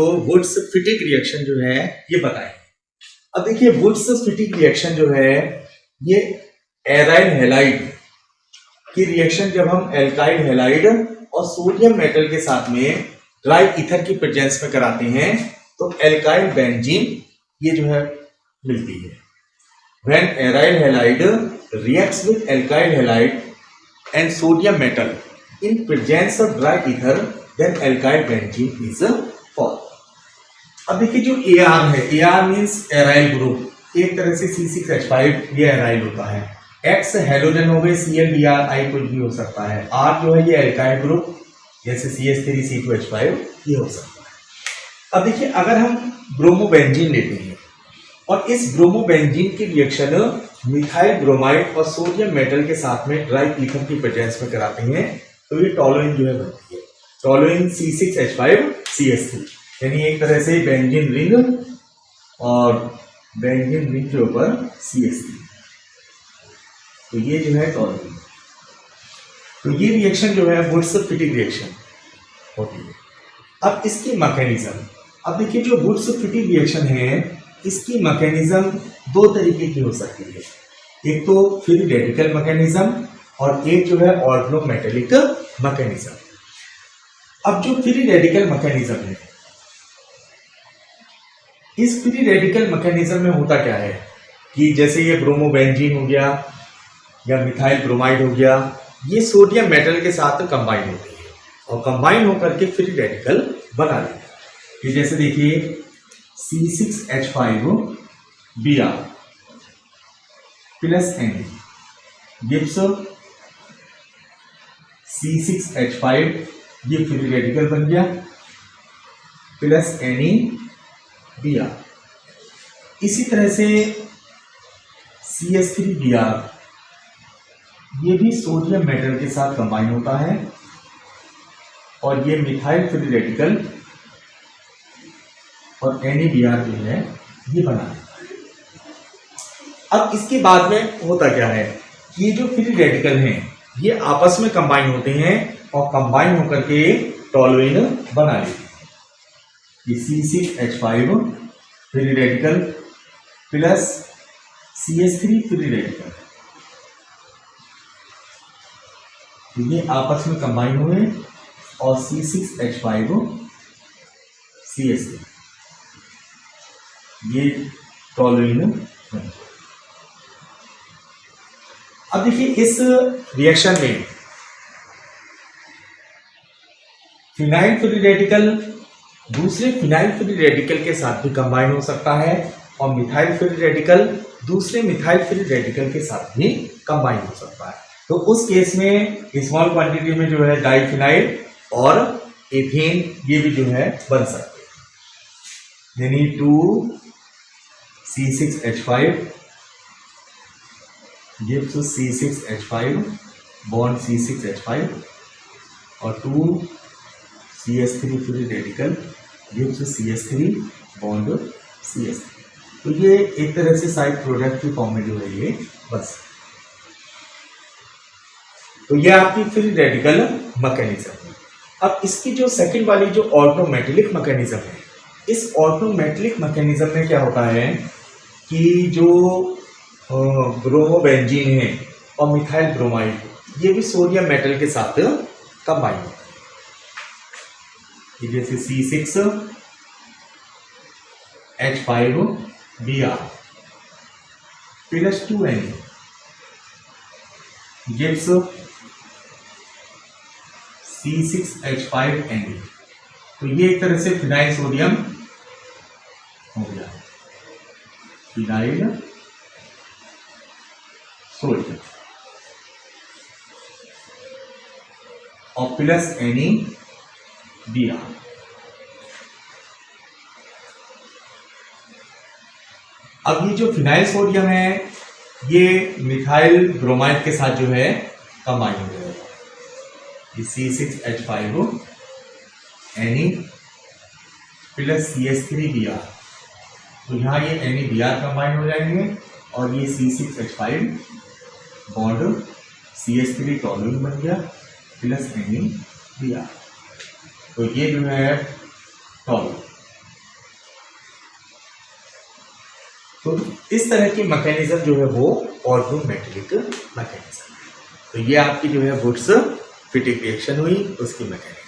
आपको woods फिटिक reaction जो है ये बताएं। अब देखिए वुड्स फिटिक रिएक्शन जो है ये एराइल हैलाइड की रिएक्शन जब हम एल्काइल हैलाइड और सोडियम मेटल के साथ में ड्राई ईथर की प्रेजेंस में कराते हैं तो एल्काइल बेंजीन ये जो है मिलती है। When aryl halide reacts with alkyl halide and sodium metal in presence of dry ether then alkyl benzene is form. अब देखिए जो AR है, AR मींस एराइल ग्रुप, एक तरह से C6H5 ये एराइल होता है। X हेलोजन हो गए ClBr कुछ भी हो सकता है। R जो है ये एल्काइल ग्रुप जैसे CH3C2H5 ये हो सकता है। अब देखिए अगर हम ब्रोमोबेंजीन लेते हैं और इस ब्रोमोबेंजीन की रिएक्शन मिथाइल ब्रोमाइड और सोडियम मेटल के साथ में ड्राई ईथर की प्रेजेंस में कराते हैं तो ये टॉलुइन जो है बनती है। टॉलुइन C6H5CH3 यानी एक तरह से बेंजीन रिंग और बेंजीन रिंग के ऊपर CH3, तो ये जो है टॉलुइन। तो ये रिएक्शन जो है वुड्स फिटिक रिएक्शन होती है। अब इसकी मैकेनिज्म, अब देखिए जो वुड्स फिटिक रिएक्शन है इसकी मैकेनिज्म दो तरीके की हो सकती है। एक तो फ्री रेडिकल मैकेनिज्म और एक जो है ऑर्गेनोमेटेलिक मैकेनिज्म। अब जो फ्री रेडिकल मैकेनिज्म है, इस फ्री रेडिकल मैकेनिज्म में होता क्या है कि जैसे ये ब्रोमोबेंजीन हो गया या मिथाइल ब्रोमाइड हो गया, ये सोडियम मेटल के साथ कंबाइन होती है और कंबाइन होकर के फ्री रेडिकल बना लेती है। ये जैसे देखिए C6H5Br plus Na gives C6H5, ये फ्री रेडिकल बन गया, प्लस NaBr। इसी तरह से CH3Br ये भी सोडियम मेटल के साथ कंबाइन होता है और ये मिथाइल फ्री रेडिकल और NaBr जो है ये बना देता है। अब इसके बाद में होता क्या है कि ये जो फ्री रेडिकल हैं ये आपस में कंबाइन होते हैं और कंबाइन होकर के टॉलुइन बना लेते हैं। ये C6H5 free radical plus CH3 free radical, ये आपस में कंबाइन हुए और C6H5CH3 ये टॉलुइन। अब देखिए इस रिएक्शन में फिनाइल फ्री रेडिकल दूसरे फिनाइल फ्री रेडिकल के साथ भी कंबाइन हो सकता है और मिथाइल फ्री रेडिकल दूसरे मिथाइल फ्री रेडिकल के साथ भी कंबाइन हो सकता है। तो उस केस में स्मॉल क्वांटिटी में जो है डाइफिनाइल और एथेन ये भी जो है बन सकते हैं, यानी 2C6H5 gives C6H5 bond C6H5 और 2CH3 free radical gives CH3 bond CH3। तो ये एक तरह से साइड प्रोडक्ट की फॉर्म में जो है ये बन सकता है। तो ये आपकी फ्री रेडिकल मैकेनिज्म है। अब इसकी जो सेकंड वाली जो ऑर्गेनोमेटेलिक मैकेनिज्म है, इस ऑर्गेनोमेटेलिक मैकेनिज्म में क्या होता है कि जो ब्रोमोबेंजीन है और मिथाइल ब्रोमाइड ये भी सोडियम मेटल के साथ कंबाइन होता है। जैसे C6H5Br plus 2Na gives C6H5Na, तो ये एक तरह से फिनाइल सोडियम हो गया, फिनाइल सोडियम और प्लस NaBr। अब ये जो फिनाइल सोडियम है ये मिथाइल ब्रोमाइड के साथ जो है कंबाइन हो जाएगा, C6H5Na प्लस CH3Br, तो यहाँ ये NaBr कंबाइन हो जाएंगे और ये C6H5 बॉन्ड CH3 टॉलुइन बन गया प्लस NaBr, तो ये जो है टॉलुइन। तो इस तरह की मैकेनिज्म जो है वो ऑर्गोमेटेलिक मैकेनिज्म है। तो ये आपकी जो है वुड्स फिटिंग रिएक्शन हुई, उसकी मैकेनिज्म।